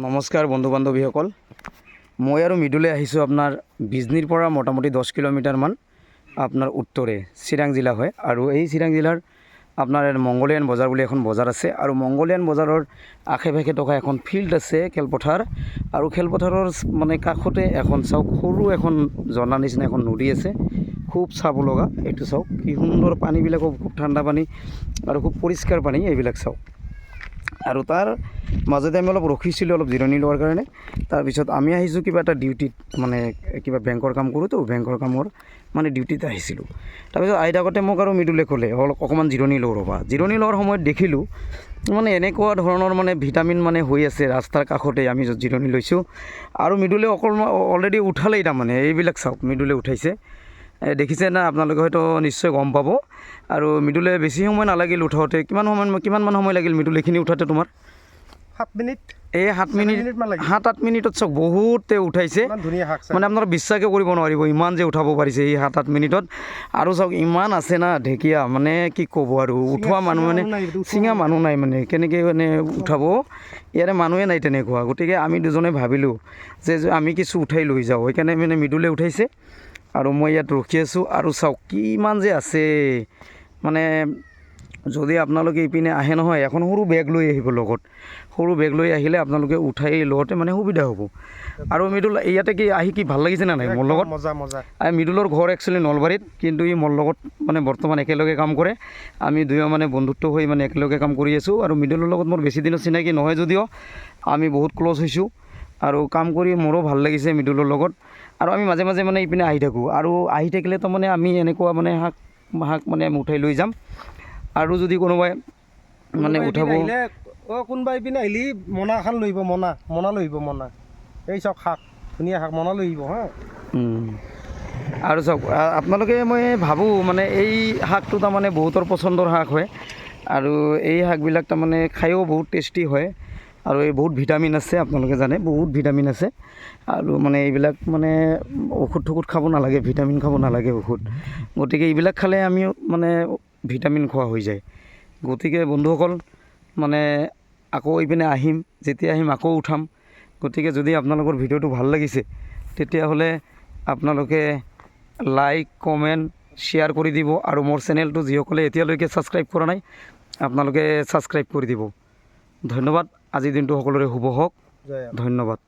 নমস্কাৰ বন্ধু বান্ধৱীসকল, মই আৰু মৃদুলে আহিছোঁ আপোনাৰ বিজনীৰ পৰা মোটামুটি 10 কিলোমিটাৰমান আপোনাৰ উত্তৰে চিৰাং জিলা হয়। আৰু এই চিৰাং জিলাৰ আপোনাৰ মংগোলিয়ান বজাৰ বুলি এখন বজাৰ আছে আৰু মংগোলিয়ান বজাৰৰ আশে পাশে থকা এখন ফিল্ড আছে, খেলপথাৰ। আৰু খেলপথাৰৰ মানে কাষতে এখন চাওক সৰু এখন ঝৰ্ণা নিচিনা এখন নদী আছে, খুব চাব লগা। এইটো চাওক কি সুন্দৰ, পানীবিলাকো খুব ঠাণ্ডা পানী আৰু খুব পৰিষ্কাৰ পানী, এইবিলাক চাওক। আৰু তাৰ মাজতে আমি অলপ ৰখিছিলোঁ অলপ জিৰণি লোৱাৰ কাৰণে। তাৰপিছত আমি আহিছোঁ কিবা এটা ডিউটিত, মানে কিবা বেংকৰ কাম কৰোঁতো, বেংকৰ কামৰ মানে ডিউটিত আহিছিলোঁ। তাৰপিছত আহি থাকোঁতে মোক আৰু মৃদুলে ক'লে অকণমান জিৰণি লওঁ ৰ'বা। জিৰণি লোৱাৰ সময়ত দেখিলোঁ মানে এনেকুৱা ধৰণৰ মানে ভিটামিন মানে হৈ আছে ৰাস্তাৰ কাষতে আমি য'ত জিৰণি লৈছোঁ। আৰু মৃদুলে অলৰেডি উঠালেই, তাৰমানে এইবিলাক চাওক মৃদুলে উঠাইছে, দেখিছে না আপোনালোকে হয়তো নিশ্চয় গম পাব। আৰু মৃদুলে বেছি সময় নালাগিল উঠাওঁতে। কিমানমান সময় লাগিল মৃদুলে এইখিনি উঠাতে তোমাৰ? 7 মিনিট। এই 7 মিনিট 7-8 মিনিটত চাওক বহুতে উঠাইছে, মানে আপোনালোকে বিশ্বাসে কৰিব নোৱাৰিব ইমান যে উঠাব পাৰিছে এই 7-8 মিনিটত। আৰু চাওক ইমান আছে না ঢেকীয়া, মানে কি ক'ব আৰু, উঠোৱা মানুহ মানে চিঙা মানুহ নাই, মানে কেনেকৈ মানে উঠাব, ইয়াৰে মানুহে নাই তেনেকুৱা। গতিকে আমি দুজনে ভাবিলোঁ যে আমি কিছু উঠাই লৈ যাওঁ, সেইকাৰণে মানে মৃদুলে উঠাইছে আৰু মই ইয়াত ৰখি আছোঁ। আৰু চাওক কিমান যে আছে, মানে যদি আপোনালোকে ইপিনে আহে নহয়, এখন সৰু বেগ লৈ আহিব লগত। সৰু বেগ লৈ আহিলে আপোনালোকে উঠাই লওঁতে মানে সুবিধা হ'ব। আৰু মৃদুল ইয়াতে কি আহি কি ভাল লাগিছে নে নাই মোৰ লগত? মৃদুলৰ ঘৰ একচুৱেলি নলবাৰীত, কিন্তু ই মোৰ লগত মানে বৰ্তমান একেলগে কাম কৰে। আমি দুয়ো মানে বন্ধুত্ব হৈ মানে একেলগে কাম কৰি আছোঁ। আৰু মৃদুলৰ লগত মোৰ বেছি দিনৰ চিনাকি নহয় যদিও আমি বহুত ক্ল'জ হৈছোঁ আৰু কাম কৰি মোৰো ভাল লাগিছে মৃদুলৰ লগত। আৰু আমি মাজে মাজে মানে ইপিনে আহি থাকোঁ, আৰু আহি থাকিলে তো মানে আমি এনেকুৱা মানে শাক মানে আমি উঠাই লৈ যাম। আৰু যদি কোনোবাই মানে উঠাব, কোনোবাই পিনে আহিলে মনা এখন লৈ আহিব, মনা লৈ আহিব, মনা। এই চাওক শাক, ধুনীয়া শাক, মনা লৈ আহিব হা। আৰু চাওক আপোনালোকে, মই ভাবোঁ মানে এই শাকটো তাৰমানে বহুতৰ পচন্দৰ শাক হয়। আৰু এই শাকবিলাক তাৰমানে খায়ো বহুত টেষ্টি হয়। আৰু এই বহুত ভিটামিন আছে, আপোনালোকে জানে বহুত ভিটামিন আছে। আৰু মানে এইবিলাক মানে ঔষধ খাব নালাগে, ভিটামিন খাব নালাগে ঔষধ। গতিকে এইবিলাক খালে আমিও মানে ভিটামিন খোৱা হৈ যায়। গতিকে বন্ধুসকল, মানে আকৌ এইপিনে আহিম, যেতিয়া আহিম আকৌ উঠাম। গতিকে যদি আপোনালোকৰ ভিডিঅ'টো ভাল লাগিছে তেতিয়াহ'লে আপোনালোকে লাইক, কমেণ্ট, শ্বেয়াৰ কৰি দিব। আৰু মোৰ চেনেলটো যিসকলে এতিয়ালৈকে ছাবস্ক্ৰাইব কৰা নাই আপোনালোকে ছাবস্ক্ৰাইব কৰি দিব। ধন্যবাদ। আজিৰ দিনটো সকলোৰে শুভ হওক। ধন্যবাদ।